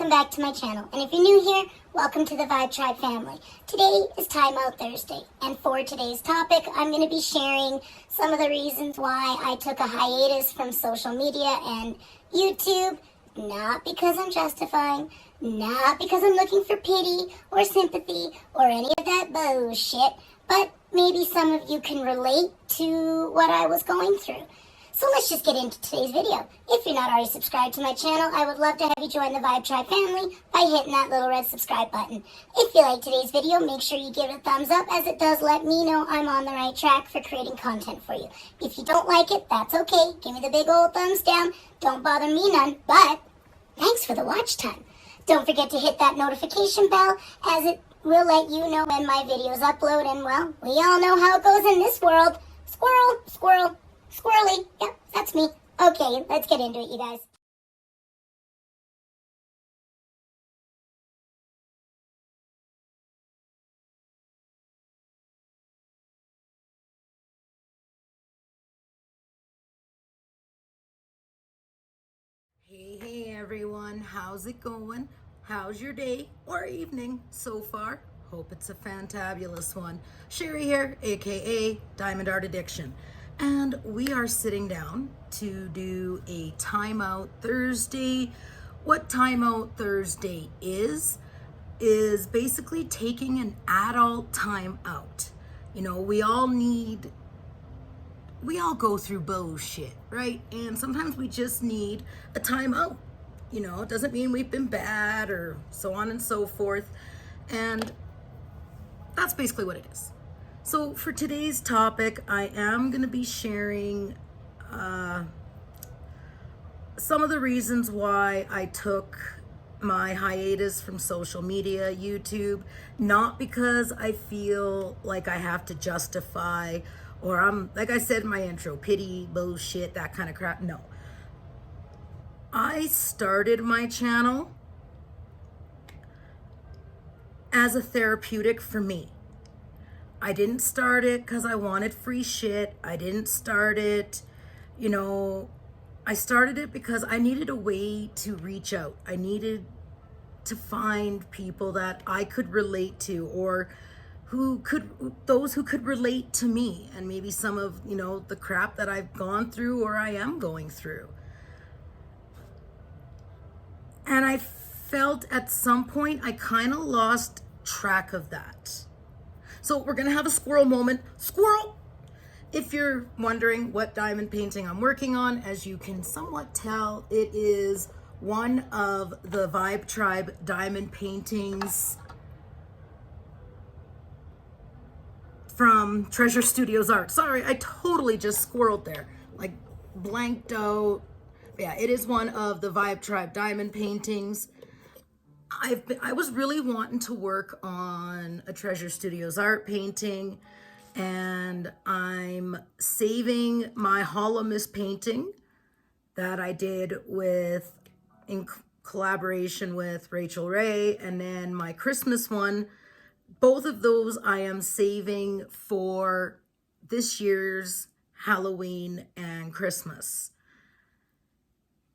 welcome back to my channel. And if you're new here, welcome to the Vibe Tribe family. Today is Timeout Thursday, and for today's topic, I'm going to be sharing some of the reasons why I took a hiatus from social media and YouTube. Not because I'm justifying, not because I'm looking for pity or sympathy or any of that bullshit, but maybe some of you can relate to what I was going through. So let's just get into today's video. If you're not already subscribed to my channel, I would love to have you join the Vibe Tribe family by hitting that little red subscribe button. If you like today's video, make sure you give it a thumbs up, as it does let me know I'm on the right track for creating content for you. If you don't like it, that's okay. Give me the big old thumbs down. Don't bother me none, but thanks for the watch time. Don't forget to hit that notification bell, as it will let you know when my videos upload, and well, we all know how it goes in this world. Squirrel, squirrel, squirrely. Yep, that's me. Okay, let's get into it, you guys. Hey everyone, how's it going? How's your day or evening so far? Hope it's a fantabulous one. Sherry here, aka Diamond Art Addiction, and we are sitting down to do a Timeout Thursday. What Timeout Thursday is basically taking an adult time out. You know, we all go through bullshit, right? And sometimes we just need a time out. You know, it doesn't mean we've been bad or so on and so forth. And that's basically what it is. So for today's topic, I am going to be sharing some of the reasons why I took my hiatus from social media, YouTube, not because I feel like I have to justify, or I'm, like I said in my intro, pity, bullshit, that kind of crap. No. I started my channel as a therapeutic for me. I didn't start it because I wanted free shit. I didn't start it, you know, I started it because I needed a way to reach out. I needed to find people that I could relate to, or those who could relate to me, and maybe some of, you know, the crap that I've gone through or I am going through. And I felt at some point I kind of lost track of that. So we're gonna have a squirrel moment. Squirrel! If you're wondering what diamond painting I'm working on, as you can somewhat tell, it is one of the Vibe Tribe diamond paintings from Treasure Studios Art. Sorry, I totally just squirreled there, like blanked out. Yeah, it is one of the Vibe Tribe diamond paintings. I was really wanting to work on a Treasure Studios Art painting, and I'm saving my Hollow Mist painting that I did in collaboration with Rachel Ray, and then my Christmas one. Both of those I am saving for this year's Halloween and Christmas.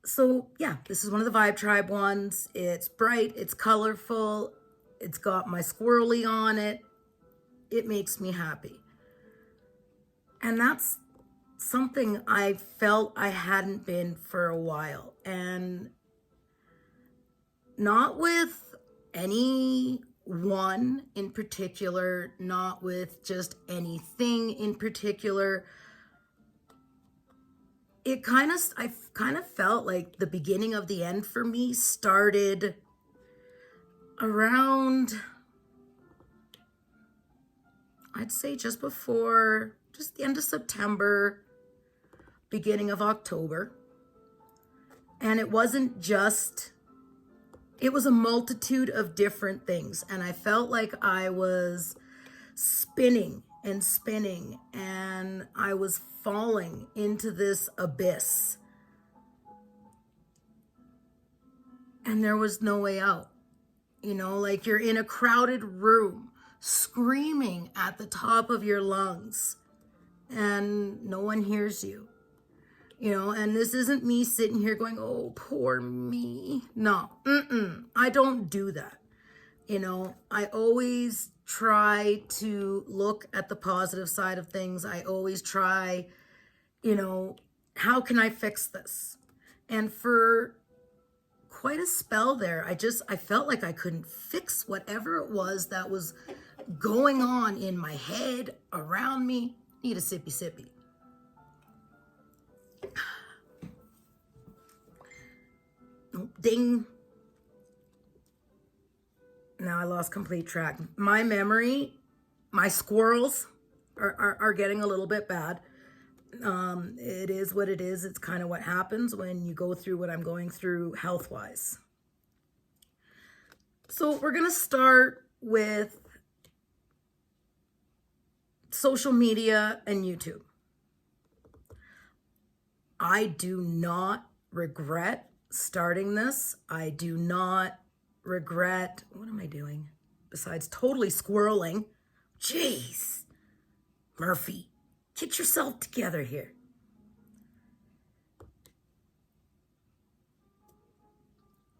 So yeah, this is one of the Vibe Tribe ones. It's bright, it's colorful, it's got my squirrely on it. It makes me happy. And that's something I felt I hadn't been for a while. And not with anyone in particular, not with just anything in particular. I kind of felt like the beginning of the end for me started around, I'd say just the end of September, beginning of October. And it was a multitude of different things. And I felt like I was spinning and spinning, and I was falling into this abyss. And there was no way out. You know, like you're in a crowded room screaming at the top of your lungs and no one hears you. You know, and this isn't me sitting here going, oh, poor me. No, I don't do that. You know, I always try to look at the positive side of things. I always try, you know, how can I fix this? And for quite a spell there, I felt like I couldn't fix whatever it was that was going on in my head, around me. Need a sippy. Ding. Now I lost complete track. My memory, my squirrels are getting a little bit bad. It is what it is. It's kind of what happens when you go through what I'm going through health-wise. So we're going to start with social media and YouTube. I do not regret starting this. I do not regret, what am I doing besides totally squirreling? Jeez, Murphy, get yourself together here.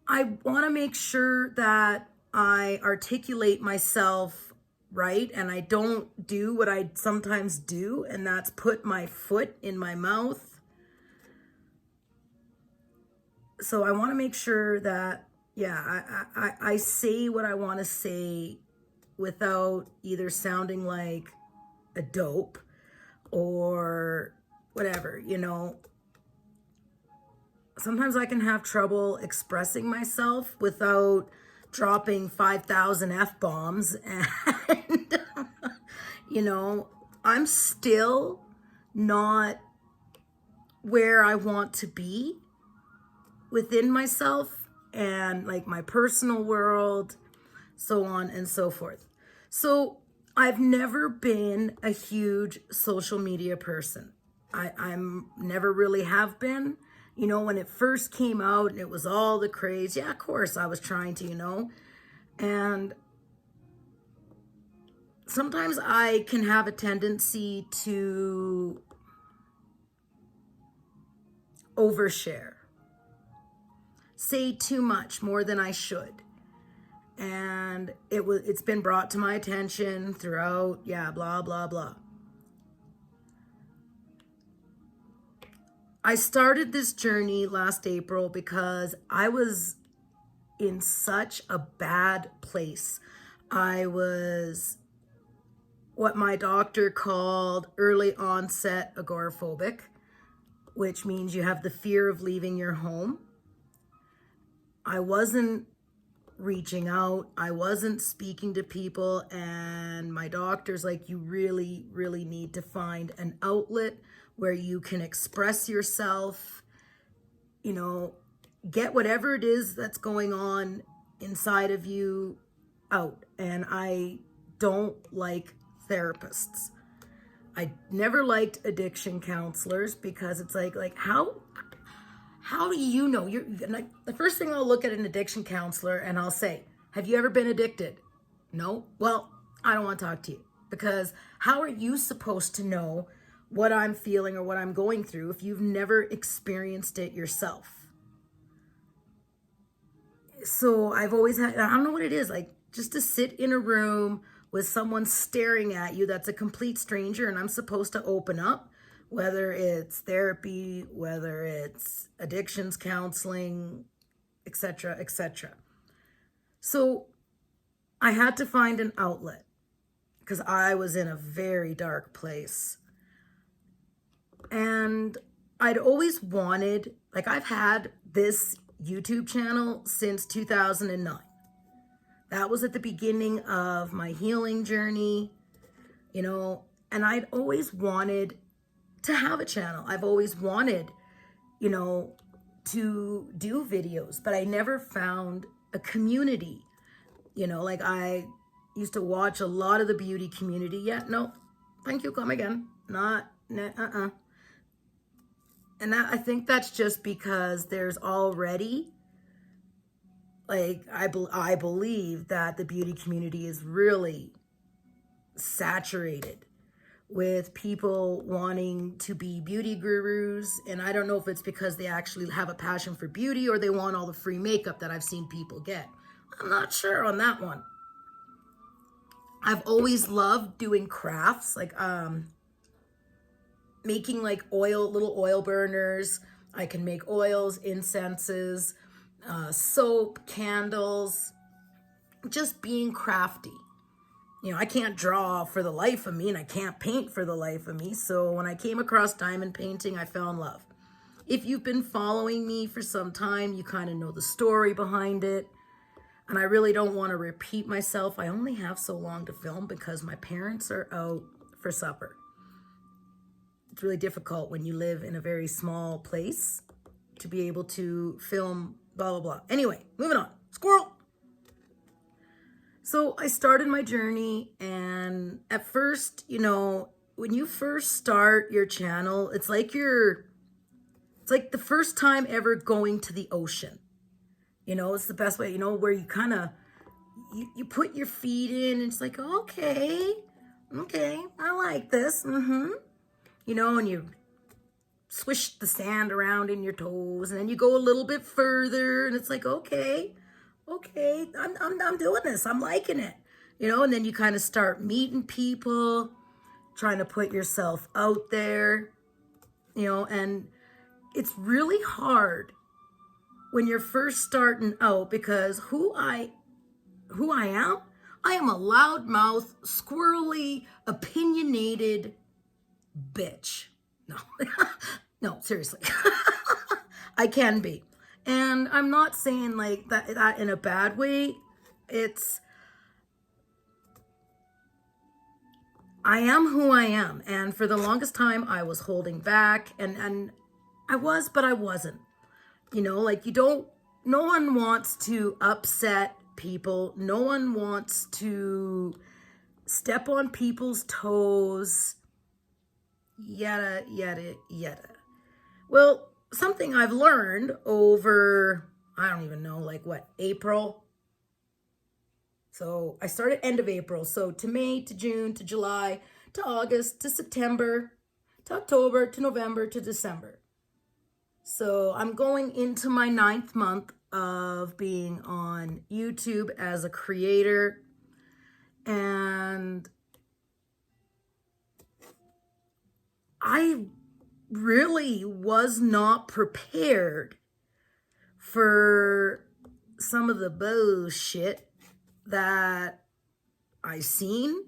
I want to make sure that I articulate myself right, and I don't do what I sometimes do, and that's put my foot in my mouth. So I want to make sure that, yeah, I say what I want to say without either sounding like a dope or whatever, you know. Sometimes I can have trouble expressing myself without dropping 5,000 F-bombs, and, you know, I'm still not where I want to be within myself and like my personal world, so on and so forth. So I've never been a huge social media person. I'm never really have been. You know, when it first came out and it was all the craze, yeah, of course I was trying to, you know, and sometimes I can have a tendency to overshare. Say too much, more than I should. And it's been brought to my attention throughout, yeah, blah, blah, blah. I started this journey last April because I was in such a bad place. I was what my doctor called early onset agoraphobic, which means you have the fear of leaving your home. I wasn't reaching out. I wasn't speaking to people. And my doctor's like, you really, really need to find an outlet where you can express yourself, you know, get whatever it is that's going on inside of you out. And I don't like therapists. I never liked addiction counselors because it's like how do you know? The first thing I'll look at an addiction counselor and I'll say, have you ever been addicted? No? Well, I don't want to talk to you, because how are you supposed to know what I'm feeling or what I'm going through if you've never experienced it yourself? So I've always had, I don't know what it is, like just to sit in a room with someone staring at you that's a complete stranger and I'm supposed to open up, whether it's therapy, whether it's addictions counseling, etc., etc. So I had to find an outlet because I was in a very dark place. And I'd always wanted, like I've had this YouTube channel since 2009. That was at the beginning of my healing journey, you know, and I'd always wanted to have a channel. I've always wanted, you know, to do videos, but I never found a community. You know, like I used to watch a lot of the beauty community. Yeah, no, thank you, come again. Not, And I think that's just because there's already, like, I believe that the beauty community is really saturated with people wanting to be beauty gurus. And I don't know if it's because they actually have a passion for beauty or they want all the free makeup that I've seen people get. I'm not sure on that one. I've always loved doing crafts, like making like little oil burners. I can make oils, incenses, soap, candles, just being crafty. You know, I can't draw for the life of me and I can't paint for the life of me. So when I came across diamond painting, I fell in love. If you've been following me for some time, you kind of know the story behind it. And I really don't want to repeat myself. I only have so long to film because my parents are out for supper. It's really difficult when you live in a very small place to be able to film blah, blah, blah. Anyway, moving on. Squirrel. So I started my journey, and at first, you know, when you first start your channel, it's like the first time ever going to the ocean. You know, it's the best way, you know, where you kind of, you put your feet in and it's like, okay, I like this. You know, and you swish the sand around in your toes, and then you go a little bit further and it's like, okay, I'm doing this. I'm liking it. You know, and then you kind of start meeting people, trying to put yourself out there, you know, and it's really hard when you're first starting out because who I am a loudmouth, squirrely, opinionated bitch. No, no, seriously. I can be. And I'm not saying like that in a bad way. I am who I am. And for the longest time I was holding back and I was, but I wasn't. You know, like no one wants to upset people. No one wants to step on people's toes. Yada, yada, yada. Well, something I've learned over, I don't even know, like what, April? So I started end of April. So to May, to June, to July, to August, to September, to October, to November, to December. So I'm going into my 9th month of being on YouTube as a creator. And I really was not prepared for some of the bullshit that I seen,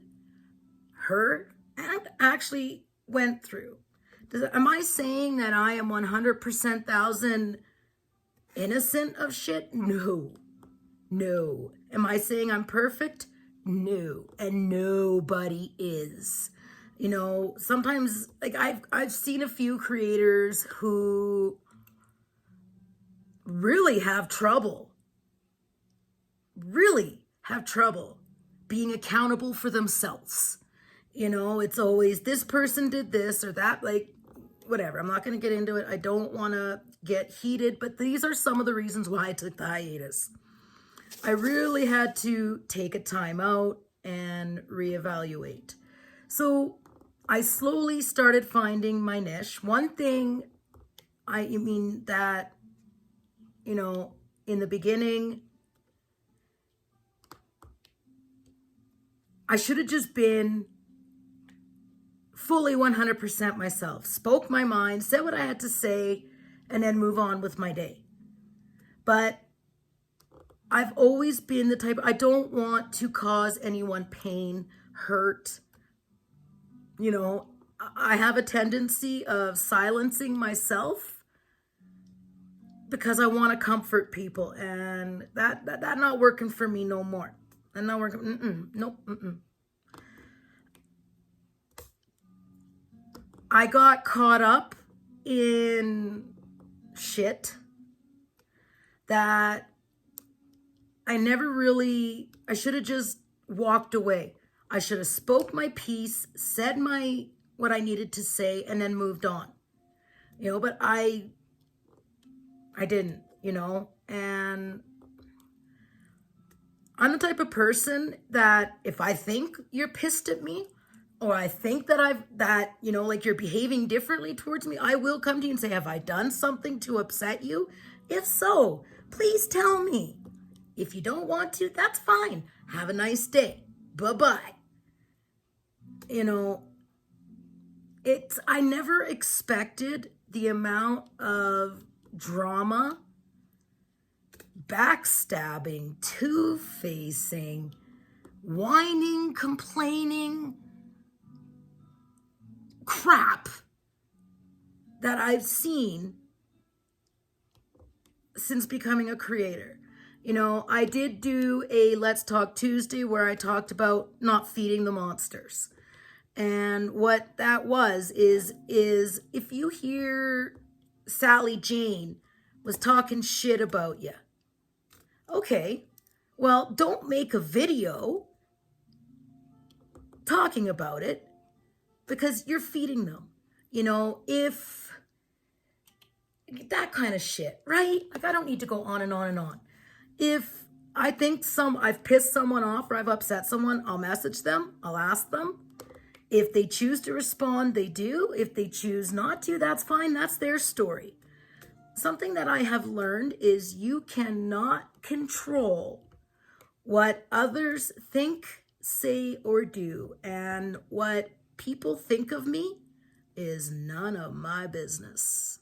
heard, and actually went through. Am I saying that I am 100% thousand innocent of shit? No. Am I saying I'm perfect? No. And nobody is. You know, sometimes like I've seen a few creators who really have trouble being accountable for themselves. You know, it's always this person did this or that, like whatever. I'm not going to get into it. I don't want to get heated, but these are some of the reasons why I took the hiatus. I really had to take a time out and reevaluate. So I slowly started finding my niche. One thing that, you know, in the beginning, I should have just been fully 100% myself, spoke my mind, said what I had to say, and then move on with my day. But I've always been the type, I don't want to cause anyone pain, hurt. You know, I have a tendency of silencing myself because I want to comfort people, and that not working for me no more. And not working. Nope. I got caught up in shit that I should have just walked away. I should have spoke my piece, said what I needed to say, and then moved on. You know, but I didn't, you know, and I'm the type of person that if I think you're pissed at me, or I think that like you're behaving differently towards me, I will come to you and say, have I done something to upset you? If so, please tell me. If you don't want to, that's fine. Have a nice day. Bye-bye. I never expected the amount of drama, backstabbing, two-facing, whining, complaining crap that I've seen since becoming a creator. I did do a Let's Talk Tuesday where I talked about not feeding the monsters. And what that was is if you hear Sally Jane was talking shit about you, okay, well, don't make a video talking about it because you're feeding them. If that kind of shit, right? Like, I don't need to go on and on and on. If I think I've pissed someone off or I've upset someone, I'll message them, I'll ask them. If they choose to respond, they do. If they choose not to, that's fine. That's their story. Something that I have learned is you cannot control what others think, say, or do. And what people think of me is none of my business.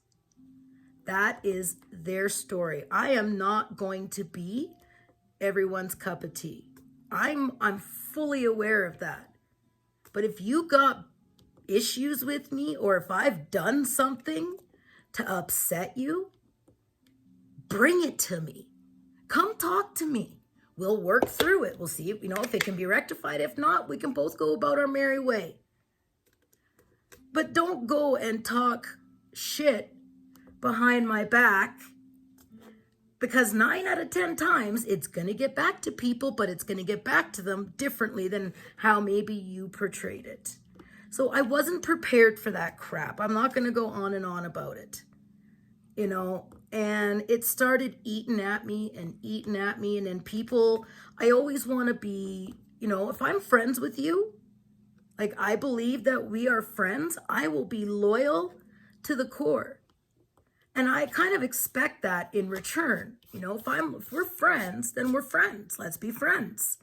That is their story. I am not going to be everyone's cup of tea. I'm fully aware of that. But if you got issues with me, or if I've done something to upset you, bring it to me. Come talk to me. We'll work through it. We'll see if it can be rectified. If not, we can both go about our merry way. But don't go and talk shit behind my back, because 9 out of 10 times it's going to get back to people, but it's going to get back to them differently than how maybe you portrayed it. So I wasn't prepared for that crap. I'm not going to go on and on about it. And it started eating at me. And then people, I always want to be, if I'm friends with you, like I believe that we are friends, I will be loyal to the core. And I kind of expect that in return. If we're friends, then we're friends. Let's be friends.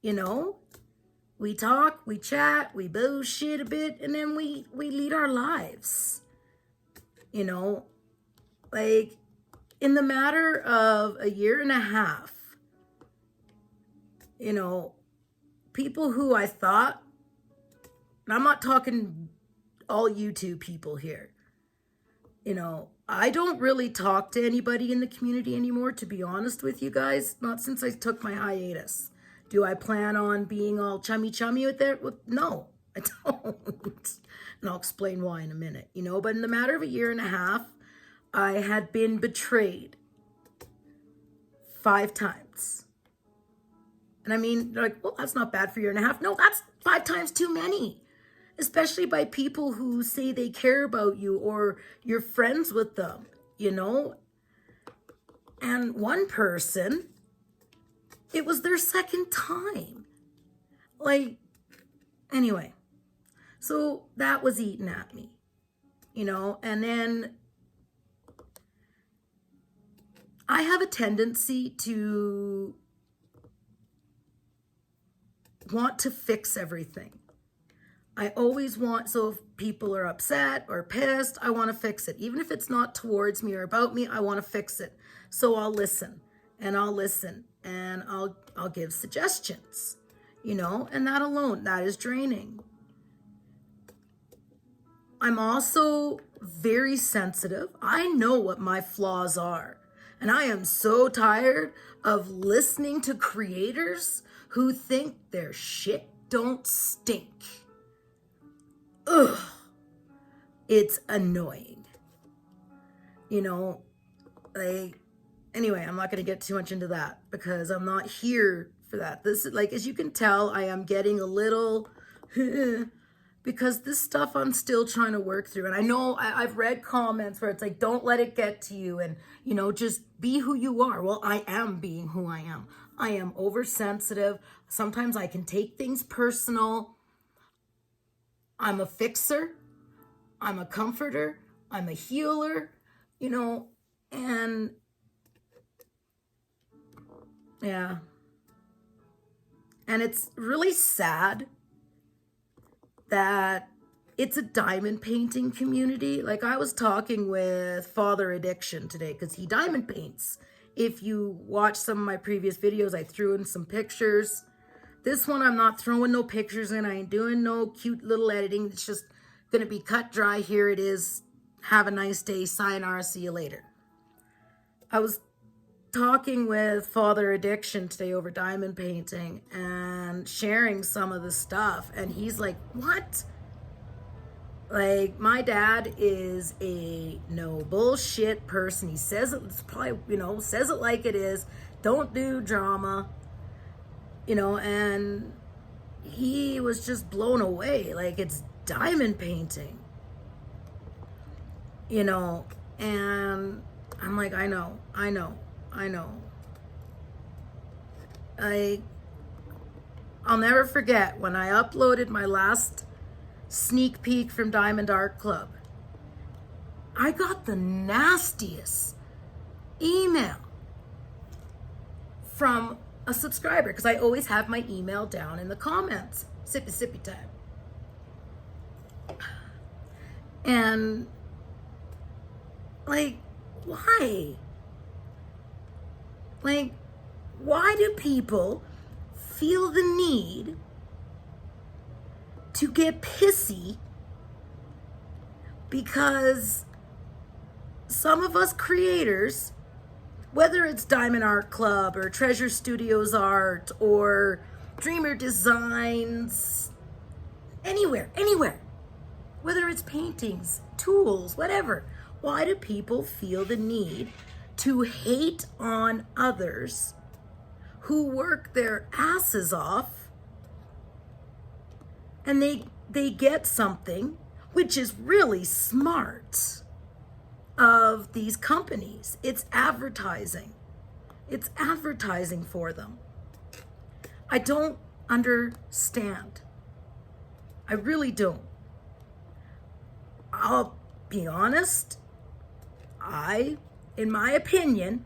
We talk, we chat, we bullshit a bit, and then we lead our lives. Like in the matter of a year and a half, people who I thought, and I'm not talking all YouTube people here, I don't really talk to anybody in the community anymore, to be honest with you guys. Not since I took my hiatus. Do I plan on being all chummy with it? No, I don't. And I'll explain why in a minute, But in the matter of a year and a half, I had been betrayed 5 times. And I mean, they're like, well, that's not bad for a year and a half. No, that's 5 times too many. Especially by people who say they care about you or you're friends with them, And one person, it was their second time. Anyway, so that was eating at me, And then I have a tendency to want to fix everything. I always want, so if people are upset or pissed, I want to fix it. Even if it's not towards me or about me, I want to fix it. So I'll listen and I'll give suggestions, and that alone, that is draining. I'm also very sensitive. I know what my flaws are. And I am so tired of listening to creators who think their shit don't stink. Ugh, it's annoying. Anyway, I'm not going to get too much into that because I'm not here for that. This is as you can tell, I am getting a little, because this stuff I'm still trying to work through. And I know I've read comments where it's like, don't let it get to you and, just be who you are. Well, I am being who I am. I am oversensitive. Sometimes I can take things personal. I'm a fixer, I'm a comforter, I'm a healer, and yeah. And it's really sad that it's a diamond painting community. Like, I was talking with Father Addiction today because he diamond paints. If you watch some of my previous videos, I threw in some pictures. This one, I'm not throwing no pictures in. I ain't doing no cute little editing. It's just going to be cut dry. Here it is. Have a nice day. Sayonara. See you later. I was talking with Father Addiction today over diamond painting and sharing some of the stuff. And he's like, what? Like, my dad is a no bullshit person. He says it's probably, says it like it is. Don't do drama. And he was just blown away. Like, it's diamond painting. And I'm like, I know. I'll never forget when I uploaded my last sneak peek from Diamond Art Club. I got the nastiest email from a subscriber, because I always have my email down in the comments. Sippy time. And like, why? Like, why do people feel the need to get pissy because some of us creators, whether it's Diamond Art Club or Treasure Studios Art or Dreamer Designs, anywhere, whether it's paintings, tools, whatever, why do people feel the need to hate on others who work their asses off and they get something which is really smart of these companies? It's advertising. It's advertising for them. I don't understand. I really don't. I'll be honest. In my opinion,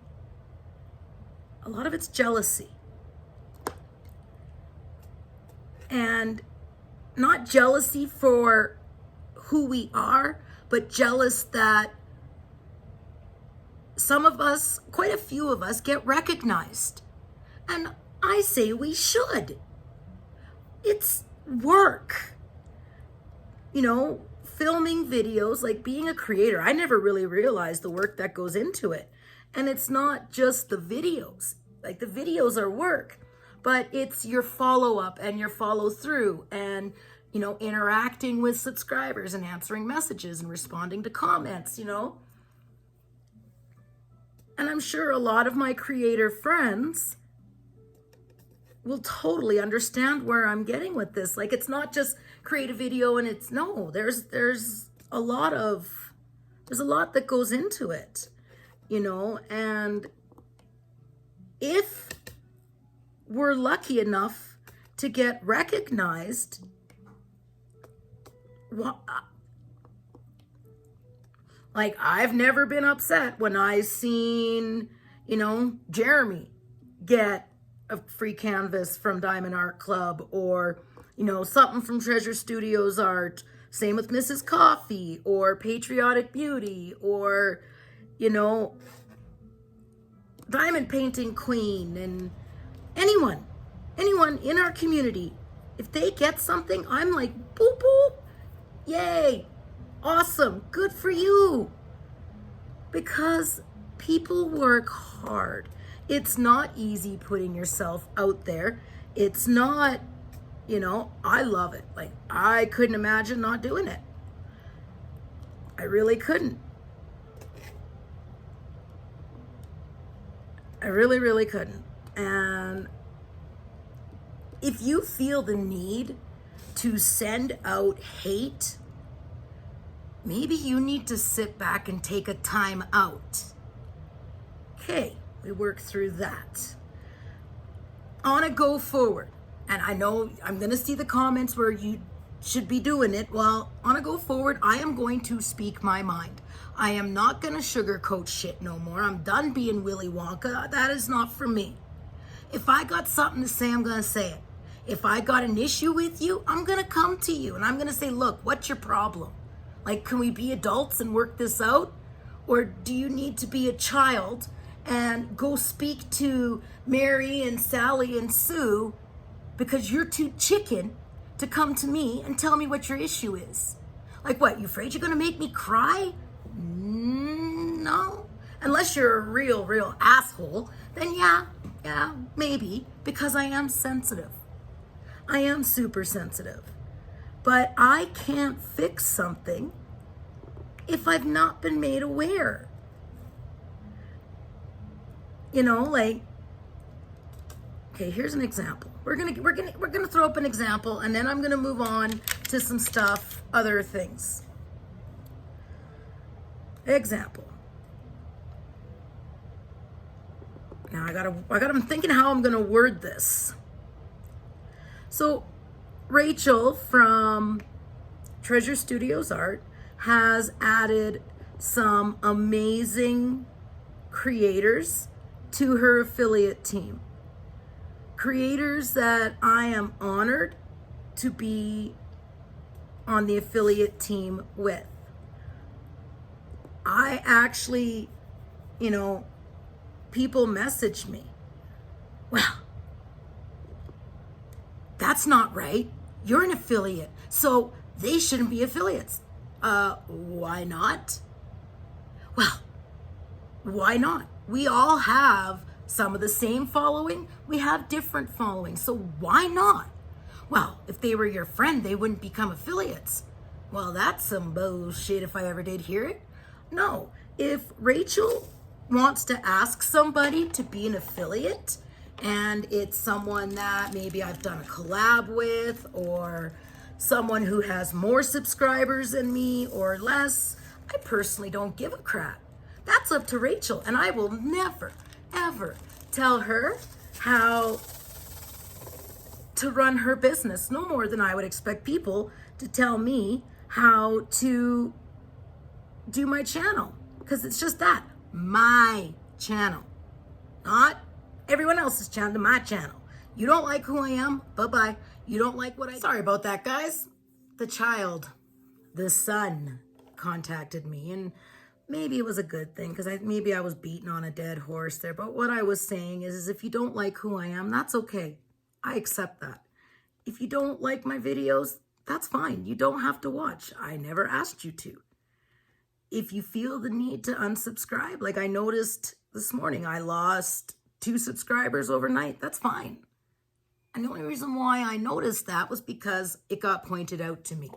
a lot of it's jealousy. And not jealousy for who we are, but jealous that some of us, quite a few of us, get recognized. And I say we should. It's work. Filming videos, like being a creator, I never really realized the work that goes into it. And it's not just the videos. Like, the videos are work, but it's your follow-up and your follow-through and, interacting with subscribers and answering messages and responding to comments, And I'm sure a lot of my creator friends will totally understand where I'm getting with this. Like, it's not just create a video and there's a lot that goes into it, and if we're lucky enough to get recognized, like, I've never been upset when I've seen, Jeremy get a free canvas from Diamond Art Club, or, something from Treasure Studios Art. Same with Mrs. Coffee or Patriotic Beauty or, Diamond Painting Queen, and anyone in our community. If they get something, I'm like, boop, boop, yay, awesome, good for you. Because people work hard. It's not easy putting yourself out there. It's not, I love it. Like, I couldn't imagine not doing it. I really couldn't. I really, really couldn't. And if you feel the need to send out hate, maybe you need to sit back and take a time out. Okay, we work through that. On a go forward, and I know I'm going to see the comments where you should be doing it. Well, on a go forward, I am going to speak my mind. I am not going to sugarcoat shit no more. I'm done being Willy Wonka. That is not for me. If I got something to say, I'm going to say it. If I got an issue with you, I'm going to come to you and I'm going to say, look, what's your problem? Like, can we be adults and work this out? Or do you need to be a child and go speak to Mary and Sally and Sue because you're too chicken to come to me and tell me what your issue is? Like, what, you afraid you're going to make me cry? No. Unless you're a real asshole, then yeah, maybe, because I am sensitive. I am super sensitive. But I can't fix something if I've not been made aware. You know, like, okay, here's an example. We're gonna throw up an example, and then I'm gonna move on to some stuff, other things. Example. Now I'm thinking how I'm gonna word this. So Rachel from Treasure Studios Art has added some amazing creators to her affiliate team. Creators that I am honored to be on the affiliate team with. I actually, people message me, well, that's not right. You're an affiliate, so they shouldn't be affiliates. Why not? Well, why not? We all have some of the same following. We have different following, so why not? Well, if they were your friend, they wouldn't become affiliates. Well, that's some bullshit if I ever did hear it. No, if Rachel wants to ask somebody to be an affiliate, and it's someone that maybe I've done a collab with, or someone who has more subscribers than me or less, I personally don't give a crap. That's up to Rachel, and I will never, ever tell her how to run her business, no more than I would expect people to tell me how to do my channel, because it's just that, my channel, not everyone else's channel, my channel. You don't like who I am? Bye-bye. You don't like what I... Sorry about that, guys. The son contacted me, and maybe it was a good thing, because maybe I was beating on a dead horse there, but what I was saying is if you don't like who I am, that's okay. I accept that. If you don't like my videos, that's fine. You don't have to watch. I never asked you to. If you feel the need to unsubscribe, like I noticed this morning, I lost 2 subscribers overnight. That's fine. And the only reason why I noticed that was because it got pointed out to me.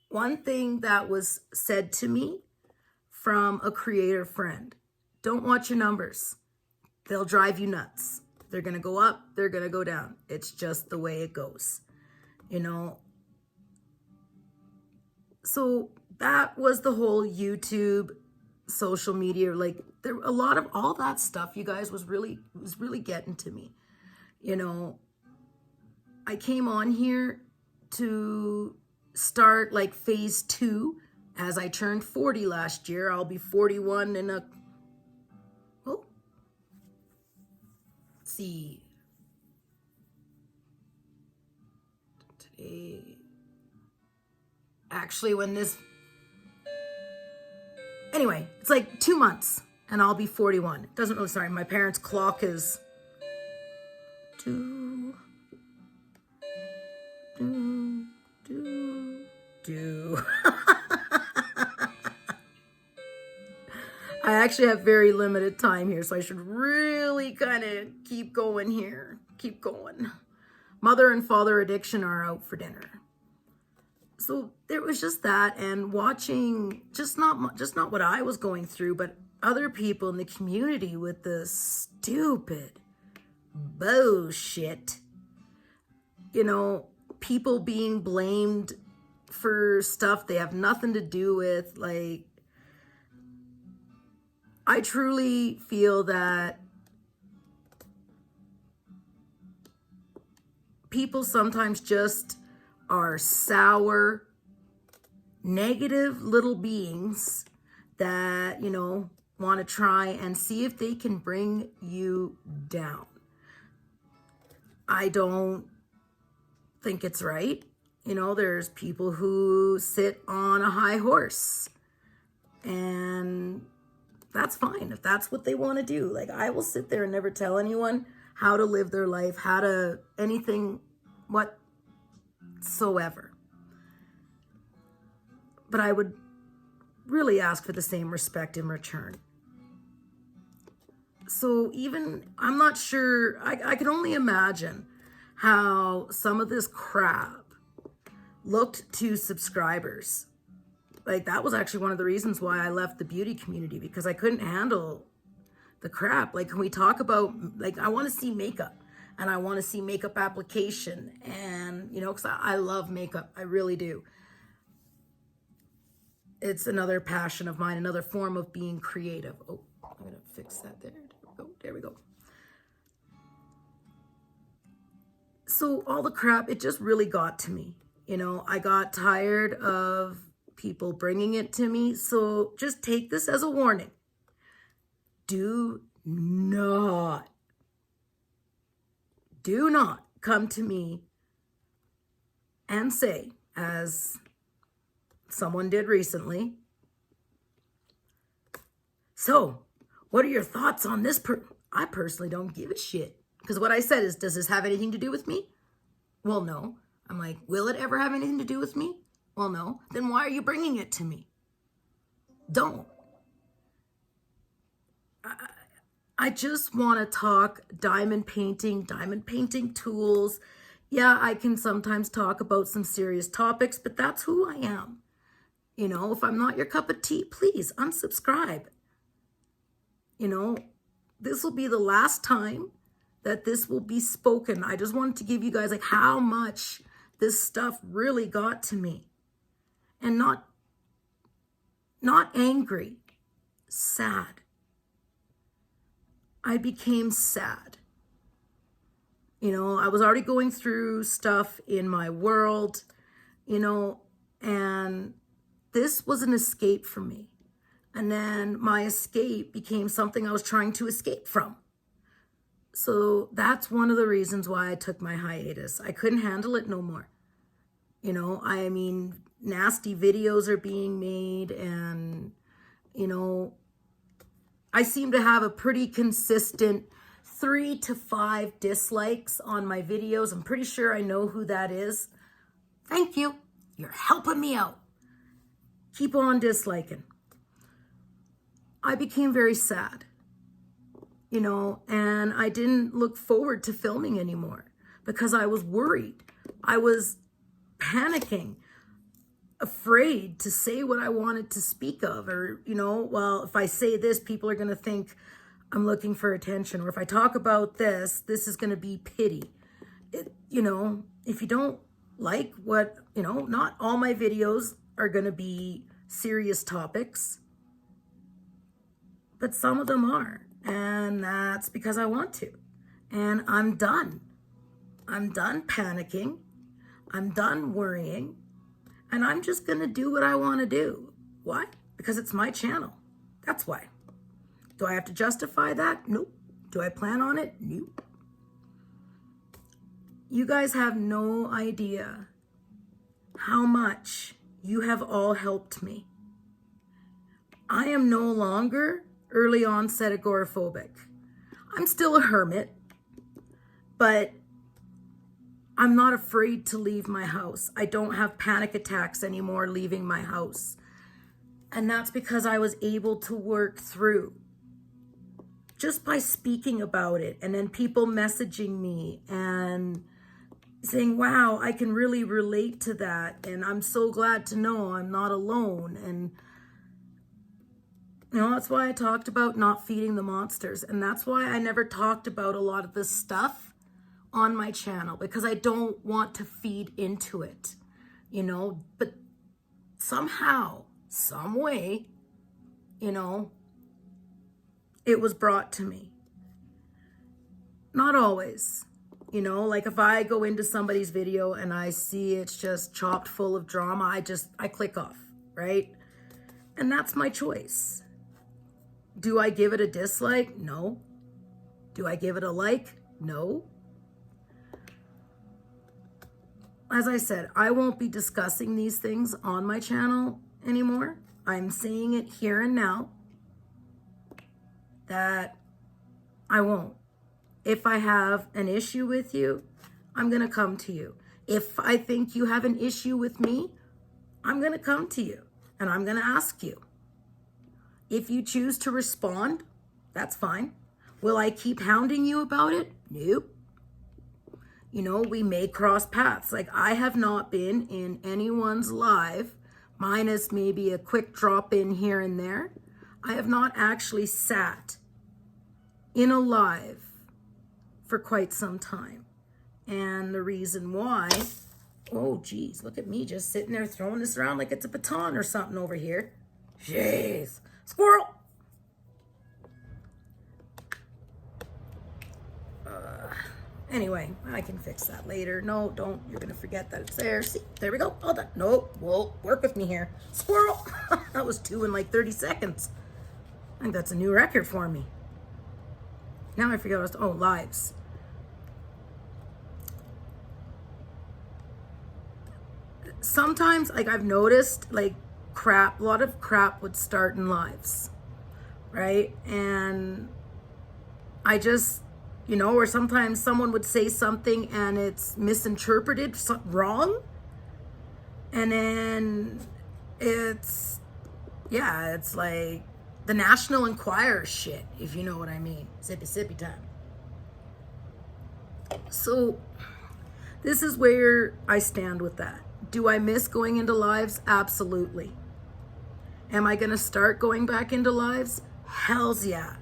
One thing that was said to me from a creator friend, don't watch your numbers. They'll drive you nuts. They're going to go up, they're going to go down. It's just the way it goes, So that was the whole YouTube, social media, like there a lot of all that stuff, you guys, was really getting to me. I came on here to start like phase 2 as I turned 40 last year. I'll be 41 in let's see. Today, actually, anyway, it's like 2 months and I'll be 41. It doesn't really, sorry, my parents' clock is do. I actually have very limited time here, so I should really kind of keep going here. Keep going. Mother and father addiction are out for dinner. So there was just that, and watching just not what I was going through, but other people in the community with this stupid bullshit. People being blamed for stuff they have nothing to do with. Like, I truly feel that people sometimes just are sour, negative little beings that, want to try and see if they can bring you down. I don't think it's right. There's people who sit on a high horse, and that's fine if that's what they want to do. Like, I will sit there and never tell anyone how to live their life, how to anything whatsoever. But I would really ask for the same respect in return. So I'm not sure, I can only imagine how some of this crap looked to subscribers. Like, that was actually one of the reasons why I left the beauty community, because I couldn't handle the crap. Like, can we talk about, like, I want to see makeup, and I want to see makeup application, and, because I love makeup. I really do. It's another passion of mine, another form of being creative. Oh, I'm going to fix that there. There we go. So all the crap, it just really got to me. I got tired of people bringing it to me. So just take this as a warning. Do not come to me and say, as someone did recently, so what are your thoughts on this? I personally don't give a shit. Because what I said is, does this have anything to do with me? Well, no. I'm like, will it ever have anything to do with me? Well, no. Then why are you bringing it to me? Don't. I just want to talk diamond painting tools. Yeah, I can sometimes talk about some serious topics, but that's who I am. If I'm not your cup of tea, please unsubscribe. This will be the last time that this will be spoken. I just wanted to give you guys like how much this stuff really got to me. And not angry, sad. I became sad. I was already going through stuff in my world, and this was an escape for me. And then my escape became something I was trying to escape from. So that's one of the reasons why I took my hiatus. I couldn't handle it no more. Nasty videos are being made, and, I seem to have a pretty consistent 3 to 5 dislikes on my videos. I'm pretty sure I know who that is. Thank you. You're helping me out. Keep on disliking. I became very sad, and I didn't look forward to filming anymore because I was worried. I was panicking, afraid to say what I wanted to speak of, or, well, if I say this, people are going to think I'm looking for attention, or if I talk about this is going to be pity. If you don't like what, not all my videos are going to be serious topics, but some of them are, and that's because I want to. And I'm done. I'm done panicking. I'm done worrying. And I'm just going to do what I want to do. Why? Because it's my channel. That's why. Do I have to justify that? Nope. Do I plan on it? Nope. You guys have no idea how much you have all helped me. I am no longer early onset agoraphobic. I'm still a hermit, but I'm not afraid to leave my house. I don't have panic attacks anymore leaving my house. And that's because I was able to work through just by speaking about it, and then people messaging me and saying, wow, I can really relate to that. And I'm so glad to know I'm not alone. And that's why I talked about not feeding the monsters. And that's why I never talked about a lot of this stuff on my channel, because I don't want to feed into it, but somehow, some way, it was brought to me. Not always, You know, like if I go into somebody's video and I see it's just chopped full of drama, I click off, right? And that's my choice. Do I give it a dislike? No. Do I give it a like? No. As I said, I won't be discussing these things on my channel anymore. I'm saying it here and now that I won't. If I have an issue with you, I'm going to come to you. If I think you have an issue with me, I'm going to come to you and I'm going to ask you. If you choose to respond, that's fine. Will I keep hounding you about it? Nope. You know, we may cross paths. Like, I have not been in anyone's live, minus maybe a quick drop in here and there. I have not actually sat in a live for quite some time. And the reason why, oh geez, look at me just sitting there throwing this around like it's a baton or something over here. Jeez, squirrel. Anyway, I can fix that later. No, don't. You're going to forget that it's there. See, there we go. All done. Nope. Whoa, work with me here. Squirrel. That was 2 in like 30 seconds. I think that's a new record for me. Now I forget what I was, lives. Sometimes, like I've noticed, like a lot of crap would start in lives, right? And I just, you know, or sometimes someone would say something and it's misinterpreted wrong. And then it's like the National Enquirer shit, if you know what I mean. Sippy time. So this is where I stand with that. Do I miss going into lives? Absolutely. Am I going to start going back into lives? Hells yeah.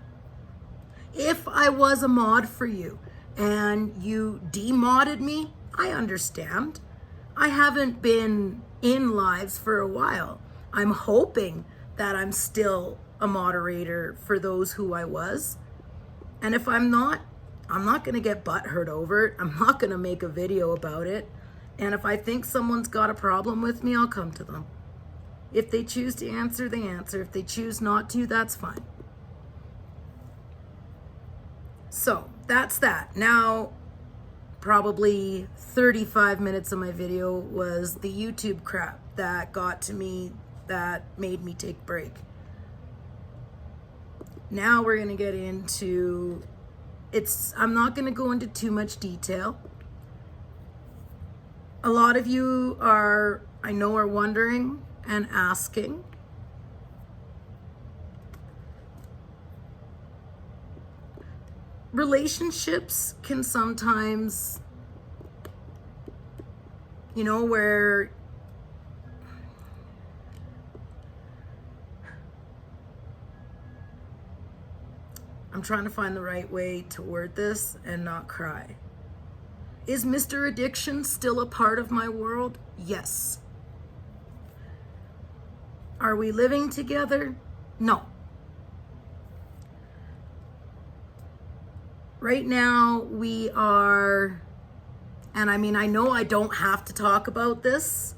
If I was a mod for you and you demodded me, I understand. I haven't been in lives for a while. I'm hoping that I'm still a moderator for those who I was. And if I'm not going to get butthurt over it. I'm not going to make a video about it. And if I think someone's got a problem with me, I'll come to them. If they choose to answer, they answer. If they choose not to, that's fine. So that's that. Now, probably 35 minutes of my video was the YouTube crap that got to me, that made me take a break. Now we're going to get into, I'm not going to go into too much detail. A lot of you I know are wondering and asking. Relationships can sometimes, you know, where I'm trying to find the right way to word this and not cry. Is Mr. Addiction still a part of my world? Yes. Are we living together? No. Right now we are, and I mean, I know I don't have to talk about this,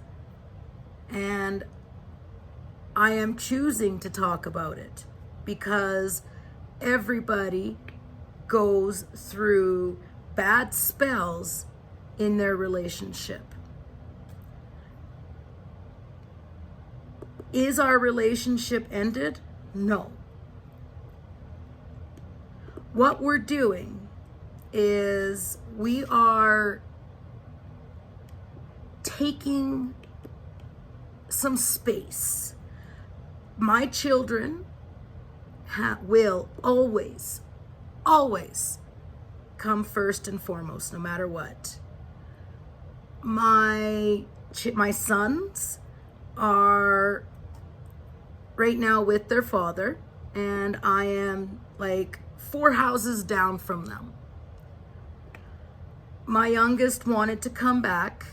and I am choosing to talk about it because everybody goes through bad spells in their relationship. Is our relationship ended? No. What we're doing is we are taking some space. My children will always come first and foremost, no matter what. My sons are right now with their father, and I am like 4 houses down from them. My youngest wanted to come back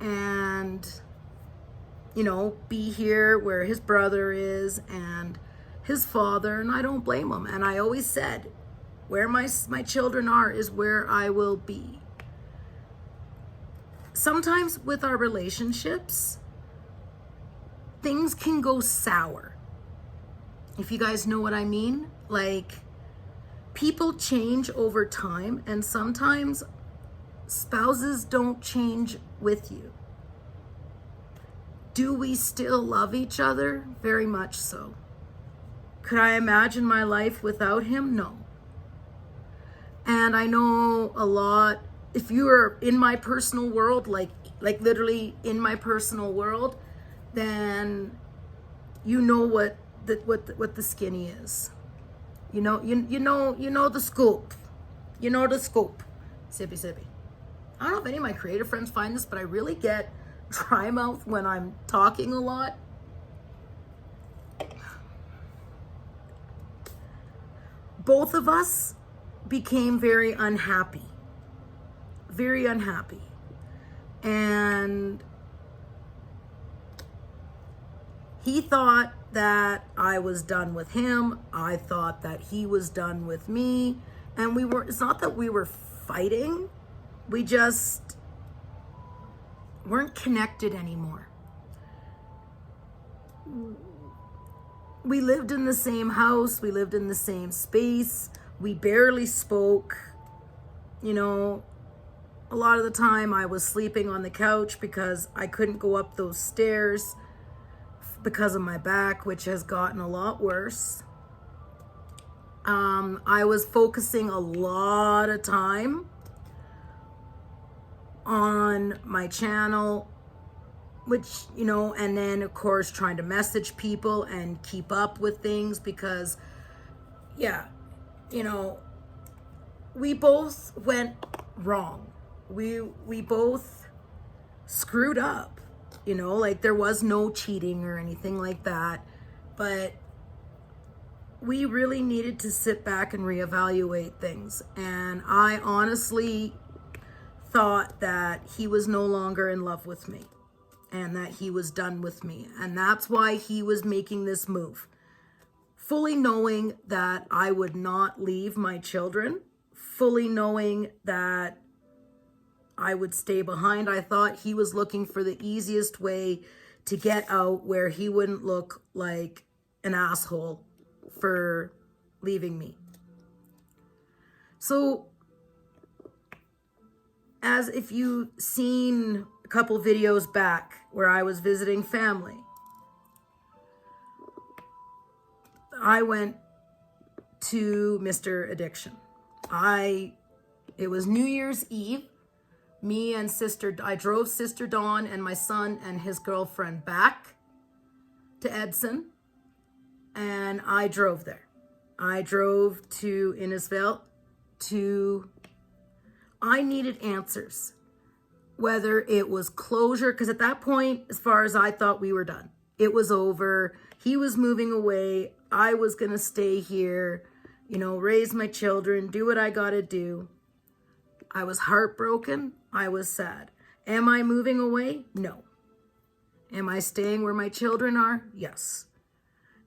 and, you know, be here where his brother is and his father, and I don't blame him. And I always said, where my children are is where I will be. sometimes with our relationships, things can go sour. If you guys know what I mean, like people change over time, and sometimes spouses don't change with you. Do we still love each other? Very much so. Could I imagine my life without him? No. And I know a lot, if you are in my personal world, like literally in my personal world, then you know what the skinny is. You know the scoop. You know the scoop. Sippy sippy. I don't know if any of my creative friends find this, but I really get dry mouth when I'm talking a lot. Both of us became very unhappy. Very unhappy. And he thought that I was done with him. I thought that he was done with me. And it's not that we were fighting. We just weren't connected anymore. We lived in the same house. We lived in the same space. We barely spoke. You know, a lot of the time I was sleeping on the couch because I couldn't go up those stairs because of my back, which has gotten a lot worse. I was focusing a lot of time on my channel, which, you know, and then of course trying to message people and keep up with things because, yeah, you know, we both went wrong. We both screwed up, you know, like there was no cheating or anything like that, but we really needed to sit back and reevaluate things. And I honestly thought that he was no longer in love with me and that he was done with me. And that's why he was making this move, fully knowing that I would not leave my children, fully knowing that I would stay behind. I thought he was looking for the easiest way to get out where he wouldn't look like an asshole for leaving me. So, as if you've seen a couple videos back where I was visiting family, I went to Mr. Addiction. It was New Year's Eve. I drove Sister Dawn and my son and his girlfriend back to Edson, and I drove there. I drove to Innisfail I needed answers, whether it was closure, because at that point, as far as I thought, we were done. It was over. He was moving away. I was going to stay here, you know, raise my children, do what I got to do. I was heartbroken. I was sad. Am I moving away? No. Am I staying where my children are? Yes.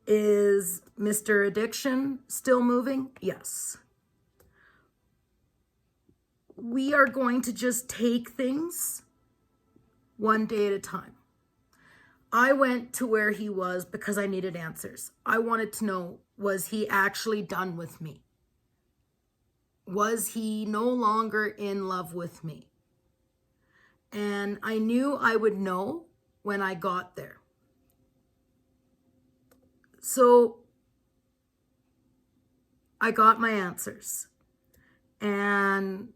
Is Mr. Addiction still moving? Yes. We are going to just take things one day at a time. I went to where he was because I needed answers. I wanted to know, was he actually done with me? Was he no longer in love with me? And I knew I would know when I got there. So I got my answers. And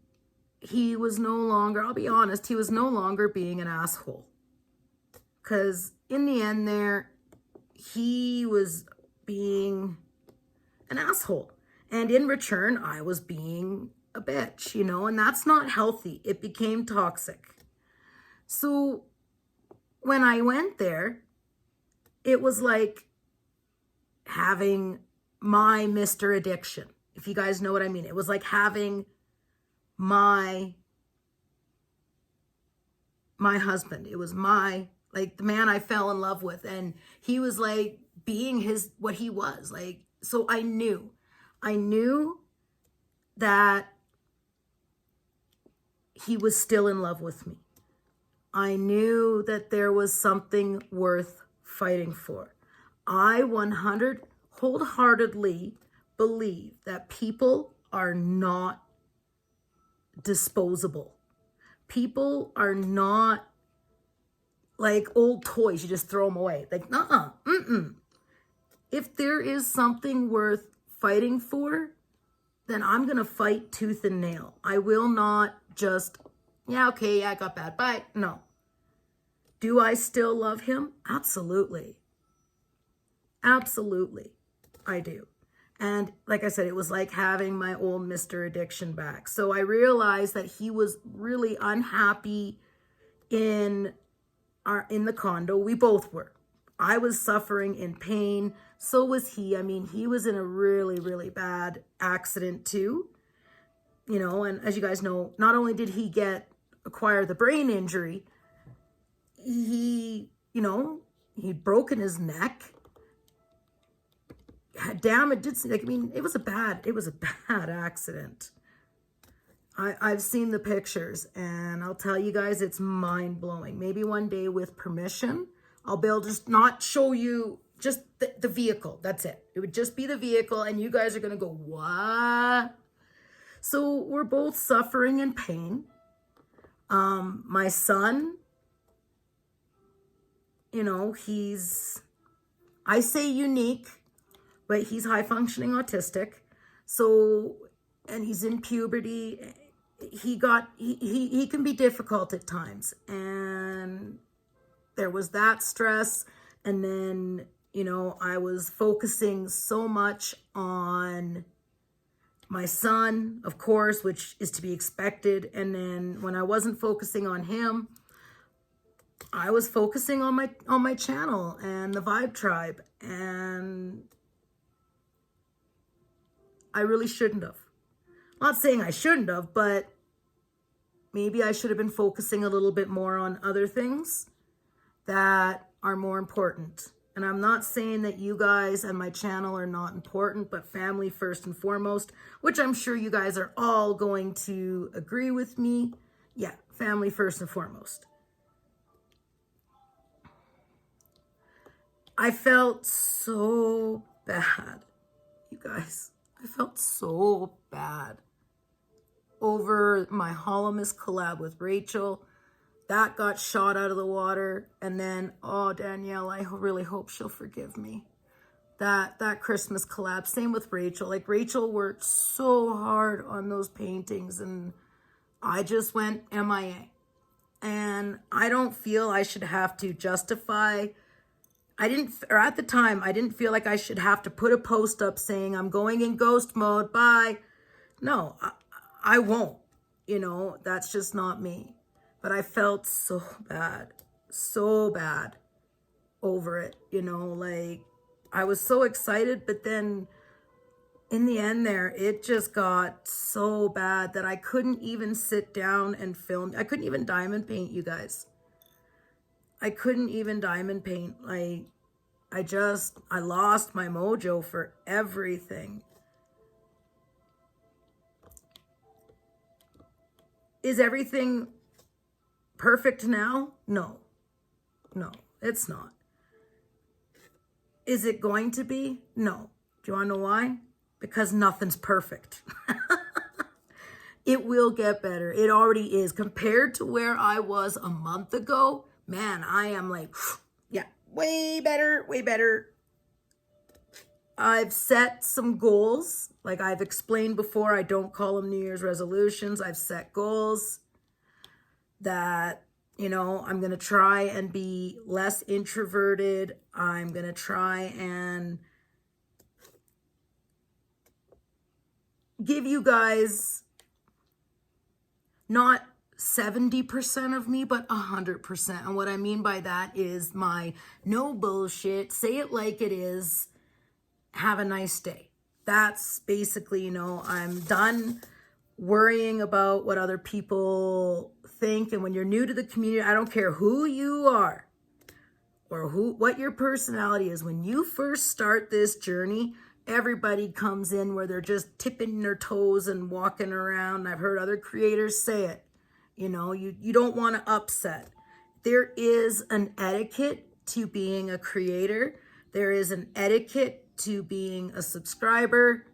he was no longer, I'll be honest, he was no longer being an asshole. Because in the end there, he was being an asshole. And in return, I was being a bitch, you know, and that's not healthy. It became toxic. So when I went there, it was like having my Mr. Addiction, if you guys know what I mean. It was like having my husband. It was like the man I fell in love with, and he was like being what he was like. So I knew that he was still in love with me. I knew that there was something worth fighting for. I 100 wholeheartedly believe that people are not disposable. People are not like old toys. You just throw them away. Like, if there is something worth fighting for, then I'm going to fight tooth and nail. I will not just, yeah, okay, yeah, I got bad. Bye. No. Do I still love him? Absolutely. Absolutely. I do. And like I said, it was like having my old Mr. Addiction back. So I realized that he was really unhappy in the condo. We both were. I was suffering in pain. So was he. I mean, he was in a really, really bad accident too. You know, and as you guys know, not only did he acquire the brain injury, he'd broken his neck. Damn, it did. Like, I mean, it was a bad accident. I've seen the pictures, and I'll tell you guys, it's mind blowing. Maybe one day, with permission, I'll be able to just not show you just the vehicle. That's it. It would just be the vehicle, and you guys are gonna go, what? So we're both suffering in pain. My son, I say unique, but he's high functioning autistic. So, and he's in puberty. He can be difficult at times. And there was that stress. And then, I was focusing so much on my son, of course, which is to be expected. And then when I wasn't focusing on him, I was focusing on my channel and the Vibe Tribe, and I really shouldn't have. Not saying I shouldn't have, but maybe I should have been focusing a little bit more on other things that are more important. And I'm not saying that you guys and my channel are not important, but family first and foremost, which I'm sure you guys are all going to agree with me. Yeah, family first and foremost. I felt so bad, you guys. I felt so bad over my Holomus collab with Rachel. That got shot out of the water. And then, oh, Danielle, I really hope she'll forgive me. That Christmas collab, same with Rachel. Like, Rachel worked so hard on those paintings, and I just went MIA. And I don't feel I should have to justify. At the time, I didn't feel like I should have to put a post up saying I'm going in ghost mode, bye. No, I won't. That's just not me. But I felt so bad over it. Like, I was so excited, but then in the end there, it just got so bad that I couldn't even sit down and film. I couldn't even diamond paint, you guys. I couldn't even diamond paint. Like, I lost my mojo for everything. Is everything perfect now? No, it's not. Is it going to be? No. Do you want to know why? Because nothing's perfect. It will get better. It already is. Compared to where I was a month ago, man, I am like, yeah, way better, way better. I've set some goals. Like I've explained before, I don't call them New Year's resolutions. I've set goals that, I'm going to try and be less introverted. I'm going to try and give you guys not 70% of me, but 100%. And what I mean by that is my no bullshit, say it like it is, have a nice day. That's basically, I'm done worrying about what other people think. And when you're new to the community, I don't care who you are or what your personality is. When you first start this journey, everybody comes in where they're just tipping their toes and walking around. I've heard other creators say it. You don't want to upset. There is an etiquette to being a creator. There is an etiquette to being a subscriber.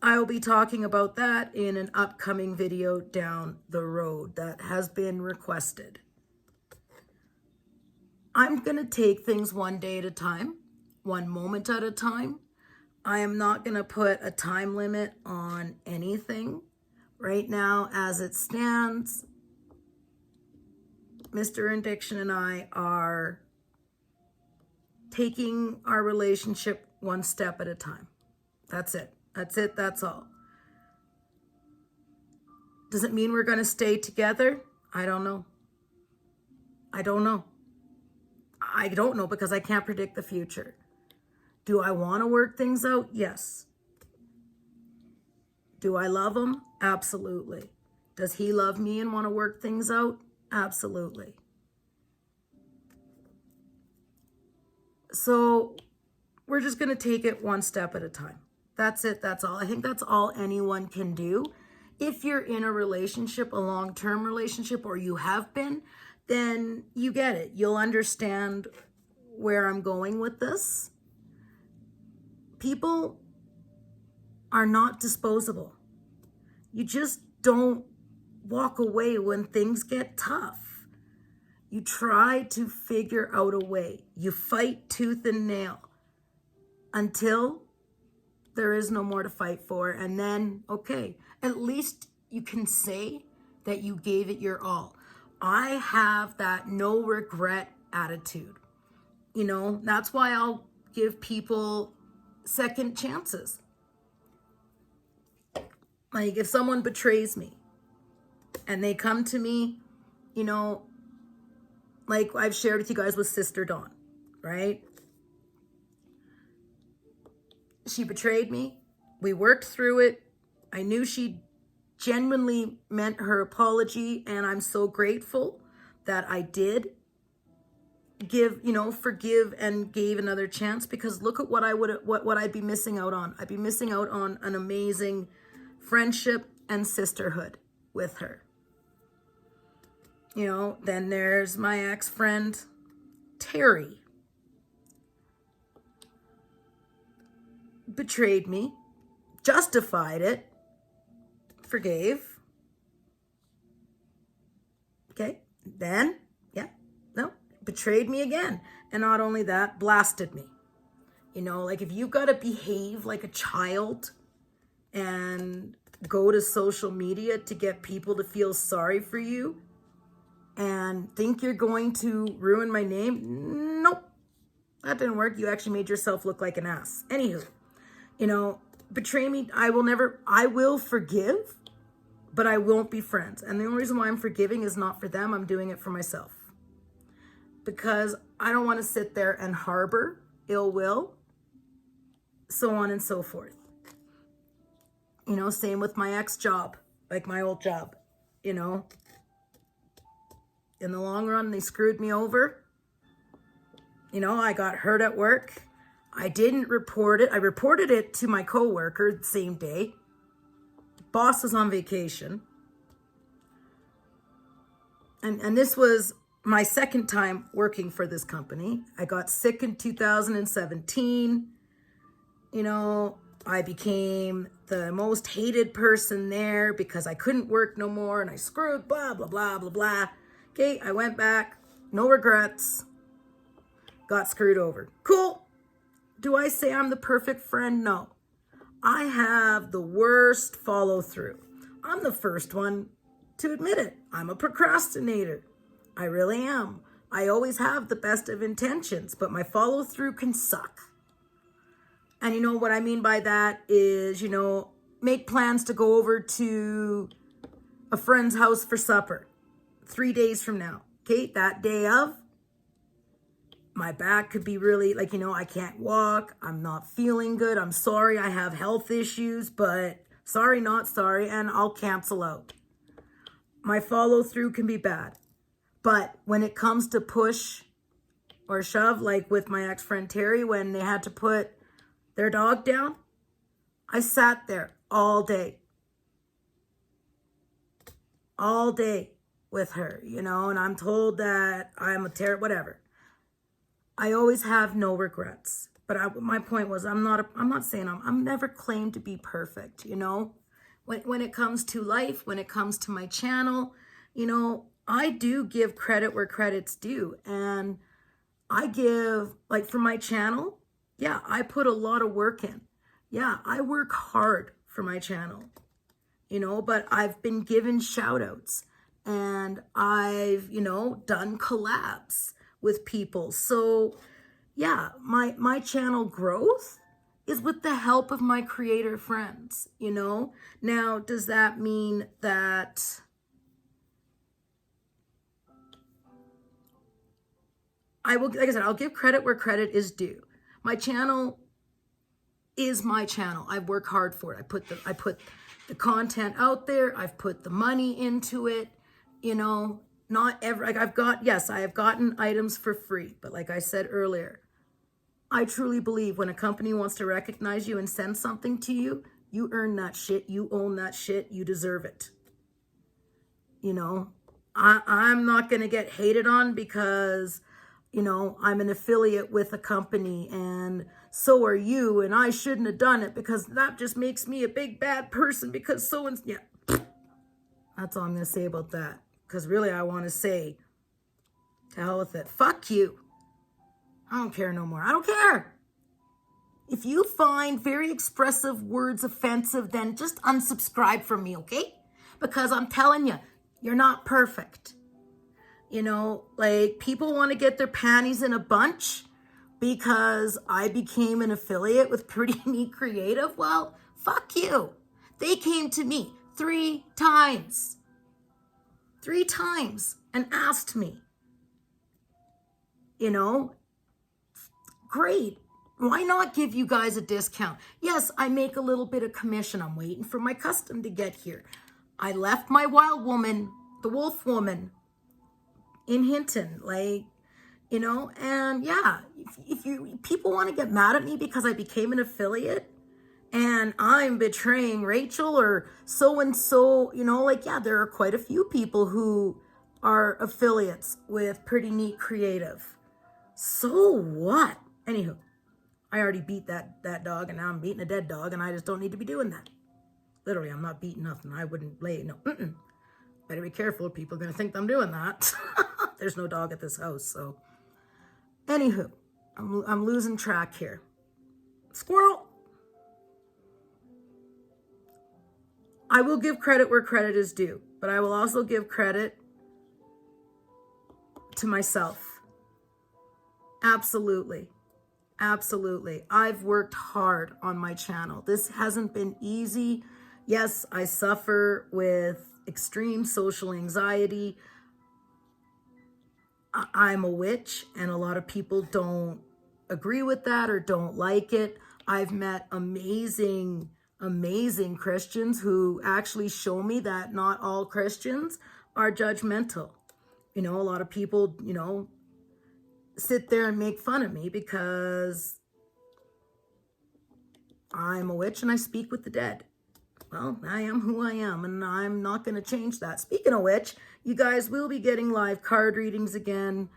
I will be talking about that in an upcoming video down the road that has been requested. I'm going to take things one day at a time, one moment at a time. I am not going to put a time limit on anything. Right now, as it stands, Mr. Addiction and I are taking our relationship one step at a time. That's it. That's it. That's all. Does it mean we're going to stay together? I don't know. I don't know. I don't know because I can't predict the future. Do I want to work things out? Yes. Do I love him? Absolutely. Does he love me and want to work things out? Absolutely. So we're just going to take it one step at a time. That's it. That's all. I think that's all anyone can do. If you're in a relationship, a long-term relationship, or you have been, then you get it. You'll understand where I'm going with this. People are not disposable. You just don't walk away when things get tough. You try to figure out a way. You fight tooth and nail until there is no more to fight for. And then, okay, at least you can say that you gave it your all. I have that no regret attitude. You know, that's why I'll give people second chances. Like if someone betrays me and they come to me, you know, like I've shared with you guys with Sister Dawn, right? She betrayed me. We worked through it. I knew she genuinely meant her apology, and I'm so grateful that I did forgive and gave another chance, because look at what I'd be missing out on. I'd be missing out on an amazing friendship and sisterhood with her. You know, then there's my ex-friend, Terry. Betrayed me, justified it, forgave. Okay, then, betrayed me again. And not only that, blasted me. You know, like if you've got to behave like a child and go to social media to get people to feel sorry for you and think you're going to ruin my name, nope, that didn't work. You actually made yourself look like an ass. Anywho, you know, betray me, I will forgive, but I won't be friends. And the only reason why I'm forgiving is not for them. I'm doing it for myself. Because I don't want to sit there and harbor ill will, so on and so forth. You know, same with my ex-job, like my old job, you know. In the long run, they screwed me over. You know, I got hurt at work. I didn't report it. I reported it to my coworker the same day. Boss was on vacation. And this was my second time working for this company. I got sick in 2017. You know, I became the most hated person there because I couldn't work no more and I screwed, blah, blah, blah, blah, blah. Okay, I went back, no regrets, got screwed over. Cool. Do I say I'm the perfect friend? No. I have the worst follow through. I'm the first one to admit it. I'm a procrastinator. I really am. I always have the best of intentions, but my follow through can suck. And you know what I mean by that is, you know, make plans to go over to a friend's house for supper 3 days from now. Okay, that day of, my back could be really, like, you know, I can't walk. I'm not feeling good. I'm sorry. I have health issues, but sorry, not sorry. And I'll cancel out. My follow through can be bad. But when it comes to push or shove, like with my ex-friend Terry, when they had to put their dog down, I sat there all day with her, you know, and I'm told that I'm a whatever. I always have no regrets. But my point was, I'm not saying I'm never claimed to be perfect, you know. When it comes to life, when it comes to my channel, you know, I do give credit where credit's due. And I give, like for my channel, yeah, I put a lot of work in. Yeah, I work hard for my channel, you know, but I've been given shout outs and I've, you know, done collabs with people. So yeah, my channel growth is with the help of my creator friends, you know. Now, does that mean that I will, like I said, I'll give credit where credit is due. My channel is my channel. I work hard for it. I put the content out there. I've put the money into it, you know. Not ever, like I have gotten items for free, but like I said earlier, I truly believe when a company wants to recognize you and send something to you, you earn that shit, you own that shit, you deserve it. You know, I'm not going to get hated on because, you know, I'm an affiliate with a company and so are you, and I shouldn't have done it because that just makes me a big bad person because so and yeah. That's all I'm going to say about that. Because really I want to say, to hell with it. Fuck you. I don't care no more. I don't care. If you find very expressive words offensive, then just unsubscribe from me, okay? Because I'm telling you, you're not perfect. You know, like people want to get their panties in a bunch because I became an affiliate with Pretty Neat Creative. Well, fuck you. They came to me 3 times. 3 times and asked me, you know, great. Why not give you guys a discount? Yes, I make a little bit of commission. I'm waiting for my custom to get here. I left my wild woman, the wolf woman, in Hinton, like, you know, and yeah, if you people want to get mad at me because I became an affiliate and I'm betraying Rachel or so-and-so, you know, like, yeah, there are quite a few people who are affiliates with Pretty Neat Creative. So what? Anywho, I already beat that dog and now I'm beating a dead dog and I just don't need to be doing that. Literally, I'm not beating nothing. I wouldn't lay, no. Better be careful. People are going to think I'm doing that. There's no dog at this house, so. Anywho, I'm losing track here. Squirrel. I will give credit where credit is due, but I will also give credit to myself. Absolutely. Absolutely. I've worked hard on my channel. This hasn't been easy. Yes, I suffer with extreme social anxiety. I'm a witch, and a lot of people don't agree with that or don't like it. I've met amazing Christians who actually show me that not all Christians are judgmental. You know, a lot of people, you know, sit there and make fun of me because I'm a witch and I speak with the dead. Well, I am who I am, and I'm not going to change that. Speaking of which, you guys will be getting live card readings again,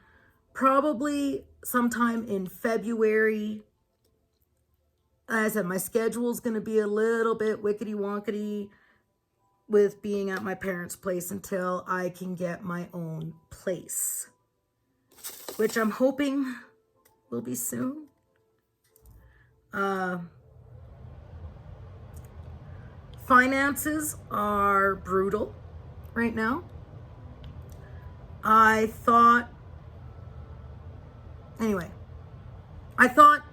probably sometime in February. As I said, my schedule is going to be a little bit wickety-wonkety with being at my parents' place until I can get my own place, which I'm hoping will be soon. Finances are brutal right now. I thought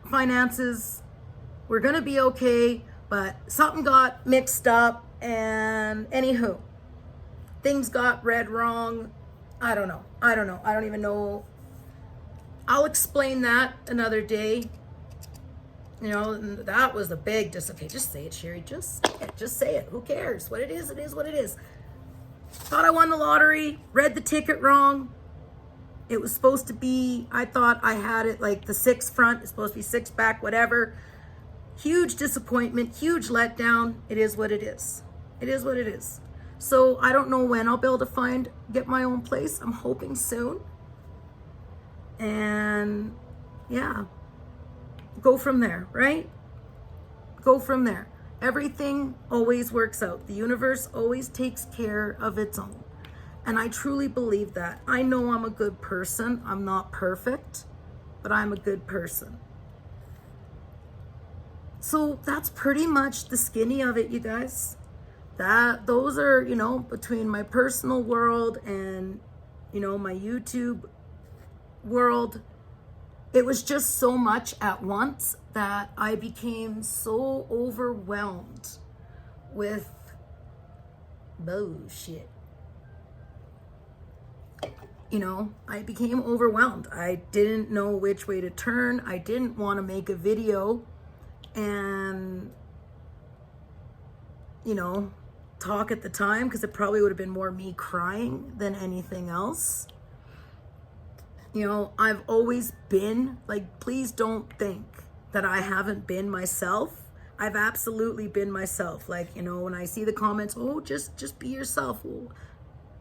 finances were going to be okay, but something got mixed up, and anywho, things got read wrong. I don't know. I don't even know. I'll explain that another day. You know, that was the big okay, just say it, Sherry. Just say it. Who cares? What it is what it is. Thought I won the lottery, read the ticket wrong. It was supposed to be, I thought I had it like the 6 front, it's supposed to be 6 back, whatever. Huge disappointment, huge letdown. It is what it is. It is what it is. So I don't know when I'll be able to get my own place. I'm hoping soon. And yeah, go from there, right? Go from there. Everything always works out. The universe always takes care of its own. And I truly believe that. I know I'm a good person. I'm not perfect, but I'm a good person. So that's pretty much the skinny of it, you guys. Those are, between my personal world and, my YouTube world. It was just so much at once that I became so overwhelmed with bullshit. I became overwhelmed. I didn't know which way to turn. I didn't want to make a video and, talk at the time, because it probably would have been more me crying than anything else. I've always been, please don't think that I haven't been myself. I've absolutely been myself. When I see the comments, oh, just be yourself. Well,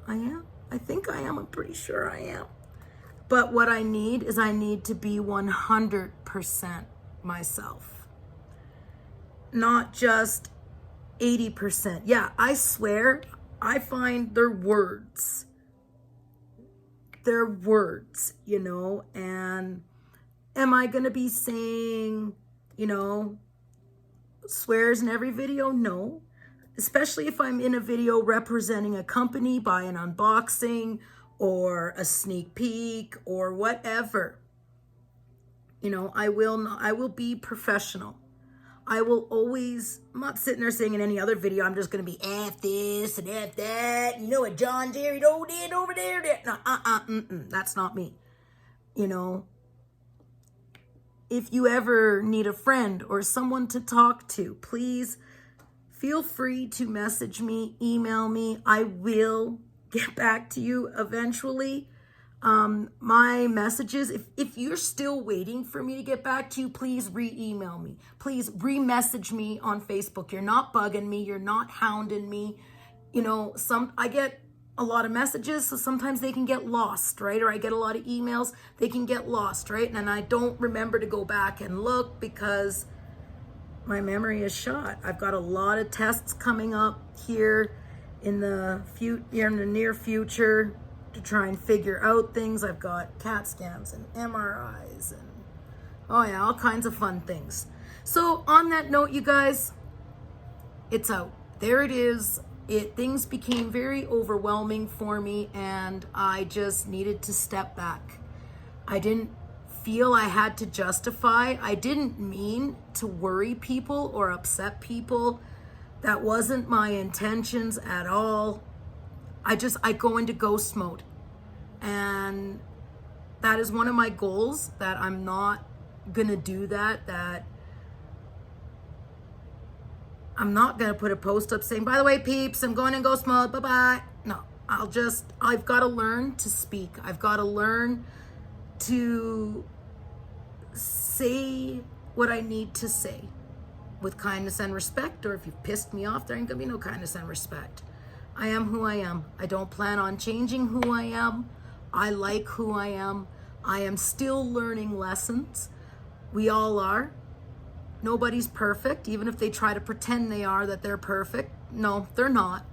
I am. I think I am. I'm pretty sure I am. But what I need to be 100% myself. Not just 80%. Yeah, I swear, I find their words, and am I going to be saying, swears in every video? No. Especially if I'm in a video representing a company by an unboxing or a sneak peek or whatever. I will be professional. I will always, I'm not sitting there saying in any other video, I'm just going to be F this and F that. You know what John Derry did over there? No, that's not me. If you ever need a friend or someone to talk to, please feel free to message me, email me. I will get back to you eventually. My messages, if you're still waiting for me to get back to you, please re-email me. Please re-message me on Facebook. You're not bugging me. You're not hounding me. I get a lot of messages, so sometimes they can get lost, right? Or I get a lot of emails, they can get lost, right? And I don't remember to go back and look because my memory is shot. I've got a lot of tests coming up here in the near future to try and figure out things. I've got CAT scans and MRIs and all kinds of fun things. So on that note, you guys, it's out. There it is. Things became very overwhelming for me, and I just needed to step back. I didn't feel I had to justify. I didn't mean to worry people or upset people. That wasn't my intentions at all. I go into ghost mode. And that is one of my goals, that I'm not going to do that I'm not going to put a post up saying, by the way, peeps, I'm going in ghost mode, bye-bye. No, I've got to learn to speak. I've got to learn to say what I need to say with kindness and respect, or if you've pissed me off, there ain't going to be no kindness and respect. I am who I am. I don't plan on changing who I am. I like who I am. I am still learning lessons. We all are. Nobody's perfect, even if they try to pretend they are, that they're perfect. No, they're not.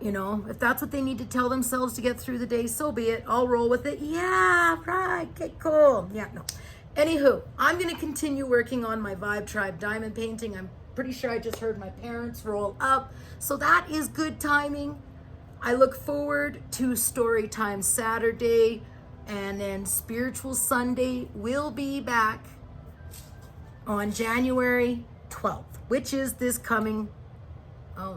If that's what they need to tell themselves to get through the day, so be it. I'll roll with it. Yeah, right. Okay, cool. Yeah, no. Anywho, I'm going to continue working on my Vibe Tribe diamond painting. I'm pretty sure I just heard my parents roll up. So that is good timing. I look forward to Story Time Saturday, and then Spiritual Sunday will be back on January 12th, which is this coming, I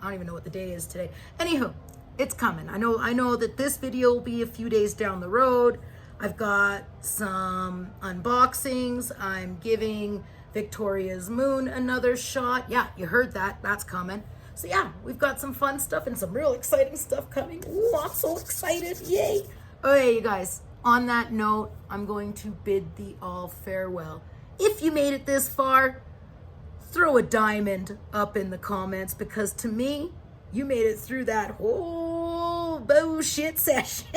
don't even know what the day is today. Anywho, it's coming. I know that this video will be a few days down the road. I've got some unboxings. I'm giving Victoria's Moon another shot. Yeah, you heard that. That's coming. So yeah, we've got some fun stuff and some real exciting stuff coming. Ooh, I'm so excited. Yay. Okay, you guys, on that note, I'm going to bid thee all farewell. If you made it this far, throw a diamond up in the comments, because to me, you made it through that whole bullshit session.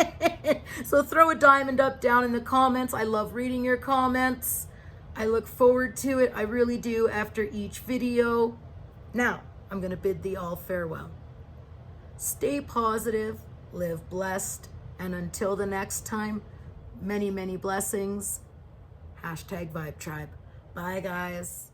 So throw a diamond up down in the comments. I love reading your comments. I look forward to it. I really do after each video. Now, I'm going to bid thee all farewell. Stay positive, live blessed, and until the next time, many, many blessings. #Vibe Tribe. Bye, guys.